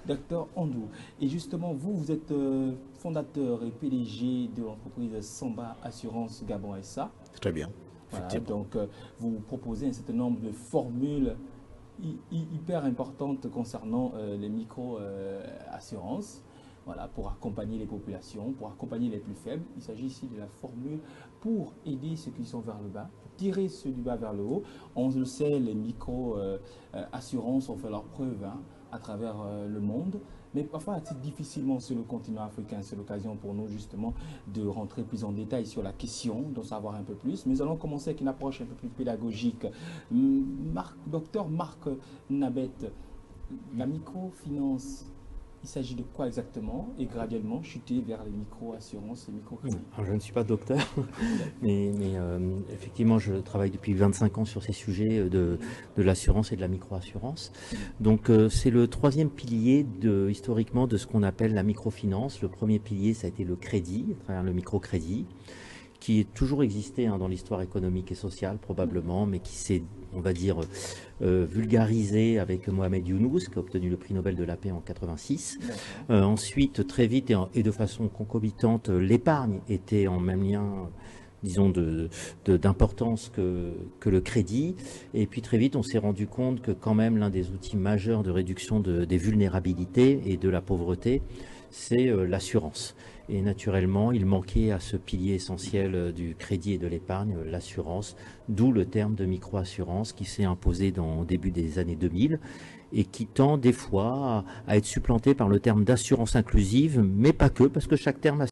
Docteur Andou. Et justement, vous êtes fondateur et PDG de l'entreprise Samba Assurance Gabon SA. Très bien, Voilà, effectivement. donc vous proposez un certain nombre de formules hyper importantes concernant les micro-assurances. Voilà, pour accompagner les populations, pour accompagner les plus faibles. Il s'agit ici de la formule pour aider ceux qui sont vers le bas, tirer ceux du bas vers le haut. On le sait, les micro-assurances ont fait leurs preuves à travers le monde, mais parfois difficilement sur le continent africain. C'est l'occasion pour nous justement de rentrer plus en détail sur la question, d'en savoir un peu plus. Mais allons commencer avec une approche un peu plus pédagogique. Docteur Marc Nabet, la microfinance, il s'agit de quoi exactement et graduellement chuter vers les micro-assurances et micro-crédits? Alors, je ne suis pas docteur, mais effectivement, je travaille depuis 25 ans sur ces sujets de l'assurance et de la micro-assurance. Donc, c'est le troisième pilier historiquement de ce qu'on appelle la microfinance. Le premier pilier, ça a été le crédit, à travers le microcrédit, qui a toujours existé dans l'histoire économique et sociale probablement, mais qui s'est, on va dire, vulgarisé avec Mohamed Younous, qui a obtenu le prix Nobel de la paix en 86. Ensuite, très vite et de façon concomitante, l'épargne était en même lien, disons, d'importance que le crédit. Et puis très vite, on s'est rendu compte que quand même l'un des outils majeurs de réduction des vulnérabilités et de la pauvreté, c'est l'assurance. Et naturellement, il manquait à ce pilier essentiel du crédit et de l'épargne, l'assurance, d'où le terme de micro-assurance qui s'est imposé au début des années 2000 et qui tend des fois à être supplanté par le terme d'assurance inclusive, mais pas que, parce que chaque terme a